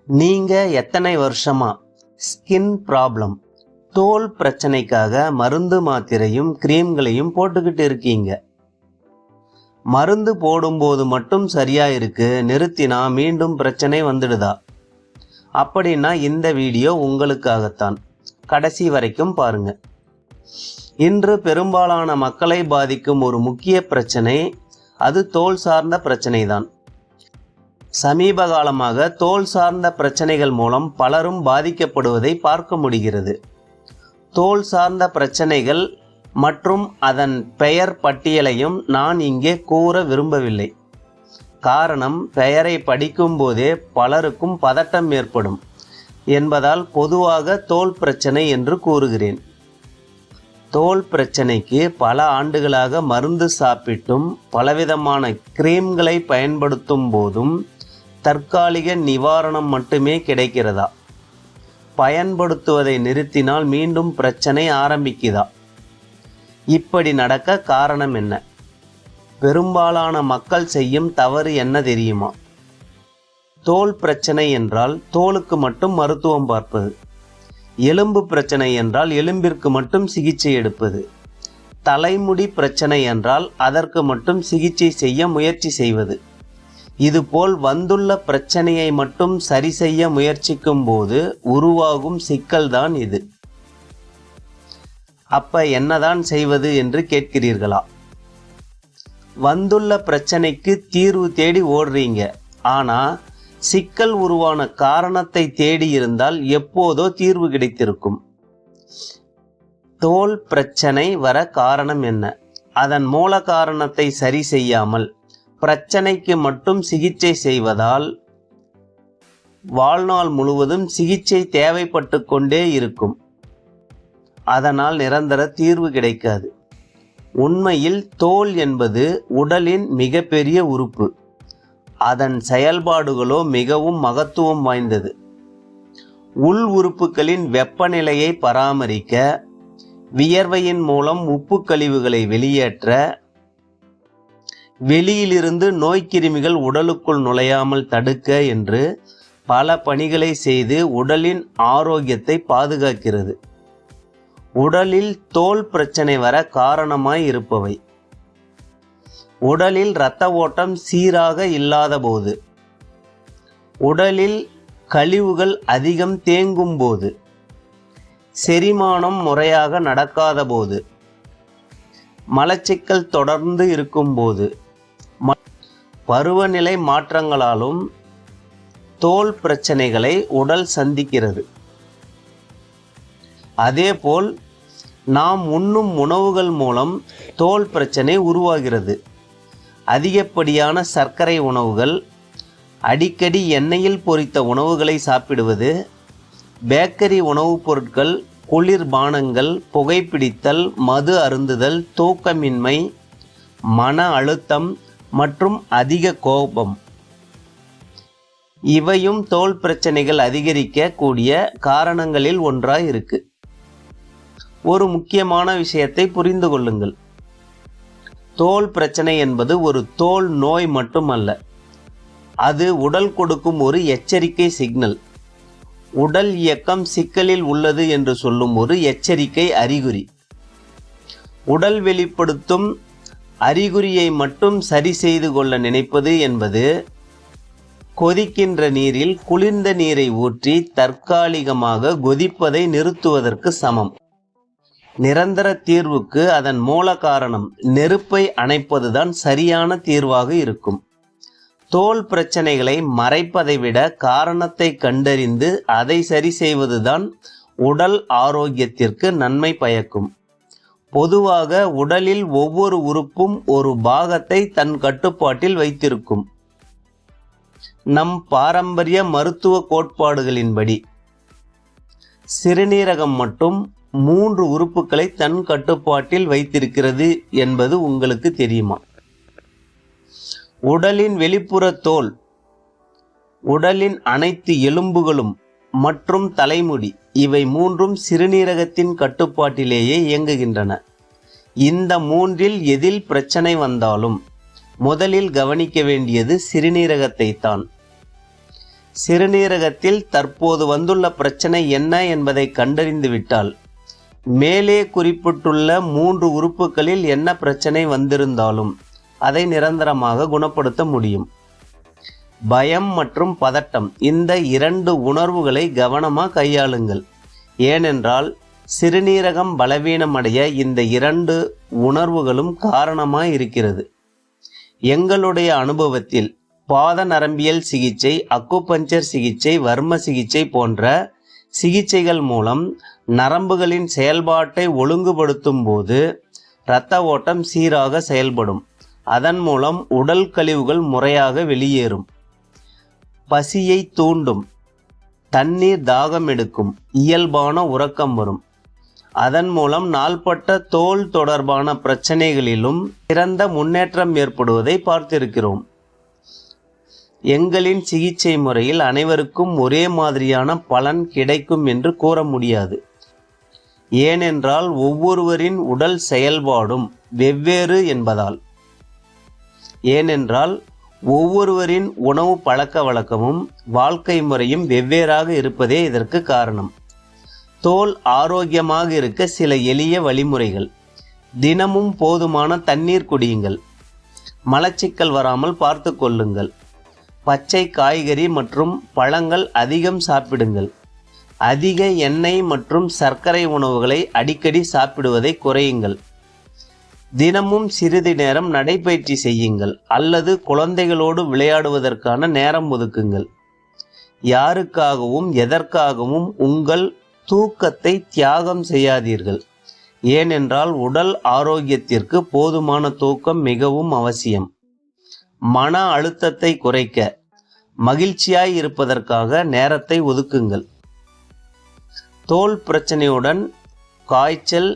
நீங்க எத்தனை வருஷமா ஸ்கின் ப்ராப்ளம், தோல் பிரச்சனைக்காக மருந்து மாத்திரையும் கிரீம்களையும் போட்டுக்கிட்டு இருக்கீங்க? மருந்து போடும்போது மட்டும் சரியா இருக்கு, நிறுத்தினா மீண்டும் பிரச்சனை வந்துடுதா? அப்படின்னா இந்த வீடியோ உங்களுக்காகத்தான். கடைசி வரைக்கும் பாருங்க. இன்று பெரும்பாலான மக்களை பாதிக்கும் ஒரு முக்கிய பிரச்சனை, அது தோல் சார்ந்த பிரச்சனை தான். சமீப காலமாக தோல் சார்ந்த பிரச்சனைகள் மூலம் பலரும் பாதிக்கப்படுவதை பார்க்க முடிகிறது. தோல் சார்ந்த பிரச்சனைகள் மற்றும் அதன் பெயர் பட்டியலையும் நான் இங்கே கூற விரும்பவில்லை. காரணம், பெயரை படிக்கும் போதே பலருக்கும் பதட்டம் ஏற்படும் என்பதால் பொதுவாக தோல் பிரச்சனை என்று கூறுகிறேன். தோல் பிரச்சனைக்கு பல ஆண்டுகளாக மருந்து சாப்பிட்டும் பலவிதமான கிரீம்களை பயன்படுத்தும் போதும் தற்காலிக நிவாரணம் மட்டுமே கிடைக்கிறதா? பயன்படுத்துவதை நிறுத்தினால் மீண்டும் பிரச்சனை ஆரம்பிக்குதா? இப்படி நடக்க காரணம் என்ன? பெரும்பாலான மக்கள் செய்யும் தவறு என்ன தெரியுமா? தோல் பிரச்சனை என்றால் தோலுக்கு மட்டும் மருத்துவம் பார்ப்பது, எலும்பு பிரச்சனை என்றால் எலும்பிற்கு மட்டும் சிகிச்சை எடுப்பது, தலைமுடி பிரச்சனை என்றால் அதற்கு மட்டும் சிகிச்சை செய்ய முயற்சி செய்வது. இதுபோல் வந்துள்ள பிரச்சனையை மட்டும் சரி செய்ய முயற்சிக்கும் போது உருவாகும் சிக்கல்தான் இது. அப்ப என்னதான் செய்வது என்று கேட்கிறீர்களா? வந்துள்ள பிரச்சனைக்கு தீர்வு தேடி ஓடுறீங்க. ஆனா சிக்கல் உருவான காரணத்தை தேடி இருந்தால் எப்போதோ தீர்வு கிடைத்திருக்கும். தோல் பிரச்சனை வர காரணம் என்ன? அதன் மூல காரணத்தை சரி செய்யாமல் பிரச்சனைக்கு மட்டும் சிகிச்சை செய்வதால் வாழ்நாள் முழுவதும் சிகிச்சை தேவைப்பட்டு கொண்டே இருக்கும். அதனால் நிரந்தர தீர்வு கிடைக்காது. உண்மையில் தோல் என்பது உடலின் மிகப்பெரிய உறுப்பு. அதன் செயல்பாடுகளோ மிகவும் மகத்துவம் வாய்ந்தது. உள் உறுப்புகளின் வெப்பநிலையை பராமரிக்க, வியர்வையின் மூலம் உப்பு கழிவுகளை வெளியேற்ற, வெளியிலிருந்து நோய்க்கிருமிகள் உடலுக்குள் நுழையாமல் தடுக்க என்று பல பணிகளை செய்து உடலின் ஆரோக்கியத்தை பாதுகாக்கிறது. உடலில் தோல் பிரச்சனை வர காரணமாய் இருப்பவை: உடலில் இரத்த ஓட்டம் சீராக இல்லாத போது, உடலில் கழிவுகள் அதிகம் தேங்கும் போது, செரிமானம் முறையாக நடக்காத போது, மலச்சிக்கல் தொடர்ந்து இருக்கும்போது, பருவநிலை மாற்றங்களாலும் தோல் பிரச்சனைகளை உடல் சந்திக்கிறது. அதேபோல் நாம் உண்ணும் உணவுகள் மூலம் தோல் பிரச்சனை உருவாகிறது. அதிகப்படியான சர்க்கரை உணவுகள், அடிக்கடி எண்ணெயில் பொரித்த உணவுகளை சாப்பிடுவது, பேக்கரி உணவுப் பொருட்கள், குளிர்பானங்கள், புகைப்பிடித்தல், மது அருந்துதல், தூக்கமின்மை, மன அழுத்தம் மற்றும் அதிக கோபம், இவையும் தோல் பிரச்சனைகள் அதிகரிக்க கூடிய காரணங்களில் ஒன்றாய் இருக்கு. ஒரு முக்கியமான விஷயத்தை புரிந்து கொள்ளுங்கள். தோல் பிரச்சனை என்பது ஒரு தோல் நோய் மட்டுமல்ல. அது உடல் கொடுக்கும் ஒரு எச்சரிக்கை சிக்னல். உடல் இயக்கம் சிக்கலில் உள்ளது என்று சொல்லும் ஒரு எச்சரிக்கை அறிகுறி. உடல் வெளிப்படுத்தும் அறிகுறியை மட்டும் சரி செய்து கொள்ள நினைப்பது என்பது கொதிக்கின்ற நீரில் குளிர்ந்த நீரை ஊற்றி தற்காலிகமாக கொதிப்பதை நிறுத்துவதற்கு சமம். நிரந்தர தீர்வுக்கு அதன் மூல காரணம், நெருப்பை அணைப்பதுதான் சரியான தீர்வாக இருக்கும். தோல் பிரச்சனைகளை மறைப்பதை விட காரணத்தை கண்டறிந்து அதை சரி செய்வதுதான் உடல் ஆரோக்கியத்திற்கு நன்மை பயக்கும். பொதுவாக உடலில் ஒவ்வொரு உறுப்பும் ஒரு பாகத்தை தன் கட்டுப்பாட்டில் வைத்திருக்கும். நம் பாரம்பரிய மருத்துவ கோட்பாடுகளின்படி சிறுநீரகம் மட்டும் 3 உறுப்புகளை தன் கட்டுப்பாட்டில் வைத்திருக்கிறது என்பது உங்களுக்கு தெரியுமா? உடலின் வெளிப்புற தோல், உடலின் அனைத்து எலும்புகளும் மற்றும் தலைமுடி, இவை 3ம் சிறுநீரகத்தின் கட்டுப்பாட்டிலேயே இயங்குகின்றன. இந்த 3இல் எதில் பிரச்சனை வந்தாலும் முதலில் கவனிக்க வேண்டியது சிறுநீரகத்தை தான். சிறுநீரகத்தில் தற்போது வந்துள்ள பிரச்சனை என்ன என்பதை கண்டறிந்து விட்டால் மேலே குறிப்பிட்டுள்ள 3 உறுப்புகளில் என்ன பிரச்சனை வந்திருந்தாலும் அதை நிரந்தரமாக குணப்படுத்த முடியும். பயம் மற்றும் பதட்டம், இந்த 2 உணர்வுகளை கவனமாக கையாளுங்கள். ஏனென்றால் சிறுநீரகம் பலவீனமடைய இந்த 2 உணர்வுகளும் காரணமாய் இருக்கிறது. எங்களுடைய அனுபவத்தில் பாத நரம்பியல் சிகிச்சை, அக்குபஞ்சர் சிகிச்சை, வர்ம சிகிச்சை போன்ற சிகிச்சைகள் மூலம் நரம்புகளின் செயல்பாட்டை ஒழுங்குபடுத்தும் போது இரத்த ஓட்டம் சீராக செயல்படும். அதன் மூலம் உடல் கழிவுகள் முறையாக வெளியேறும். பசியை தூண்டும், தண்ணீர் தாகம் எடுக்கும், இயல்பான உறக்கம் வரும். அதன் மூலம் நாள்பட்ட தோல் தொடர்பான பிரச்சனைகளிலும் சிறந்த முன்னேற்றம் ஏற்படுவதை பார்த்திருக்கிறோம். எங்களின் சிகிச்சை முறையில் அனைவருக்கும் ஒரே மாதிரியான பலன் கிடைக்கும் என்று கூற முடியாது. ஏனென்றால் ஒவ்வொருவரின் உடல் செயல்பாடும் வெவ்வேறு என்பதால். ஏனென்றால் ஒவ்வொருவரின் உணவு பழக்க வழக்கமும் வாழ்க்கை முறையும் வெவ்வேறாக இருப்பதே இதற்கு காரணம். தோல் ஆரோக்கியமாக இருக்க சில எளிய வழிமுறைகள். தினமும் போதுமான தண்ணீர் குடியுங்கள். மலச்சிக்கல் வராமல் பார்த்து கொள்ளுங்கள். பச்சை காய்கறி மற்றும் பழங்கள் அதிகம் சாப்பிடுங்கள். அதிக எண்ணெய் மற்றும் சர்க்கரை உணவுகளை அடிக்கடி சாப்பிடுவதை குறையுங்கள். தினமும் சிறிது நேரம் நடைபயிற்சி செய்யுங்கள் அல்லது குழந்தைகளோடு விளையாடுவதற்கான நேரம் ஒதுக்குங்கள். யாருக்காகவும் எதற்காகவும் உங்கள் தூக்கத்தை தியாகம் செய்யாதீர்கள். ஏனென்றால் உடல் ஆரோக்கியத்திற்கு போதுமான தூக்கம் மிகவும் அவசியம். மன அழுத்தத்தை குறைக்க மகிழ்ச்சியாய் இருப்பதற்காக நேரத்தை ஒதுக்குங்கள். தோல் பிரச்சனையுடன் காய்ச்சல்,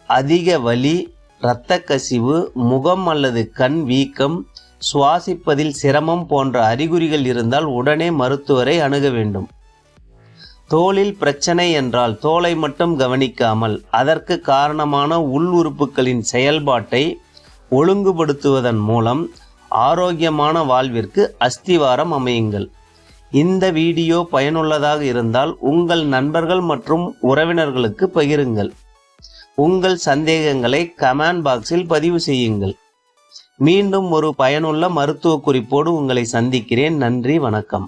அதிக வலி, இரத்த கசிவு, முகம் அல்லது கண் வீக்கம், சுவாசிப்பதில் சிரமம் போன்ற அறிகுறிகள் இருந்தால் உடனே மருத்துவரை அணுக வேண்டும். தோலில் பிரச்சனை என்றால் தோலை மட்டும் கவனிக்காமல் அதற்கு காரணமான உள் உறுப்புகளின் செயல்பாட்டை ஒழுங்குபடுத்துவதன் மூலம் ஆரோக்கியமான வாழ்விற்கு அஸ்திவாரம் அமையுங்கள். இந்த வீடியோ பயனுள்ளதாக இருந்தால் உங்கள் நண்பர்கள் மற்றும் உறவினர்களுக்கு பகிருங்கள். உங்கள் சந்தேகங்களை கமெண்ட் பாக்ஸில் பதிவு செய்யுங்கள். மீண்டும் ஒரு பயனுள்ள மருத்துவ குறிப்போடு உங்களை சந்திக்கிறேன். நன்றி, வணக்கம்.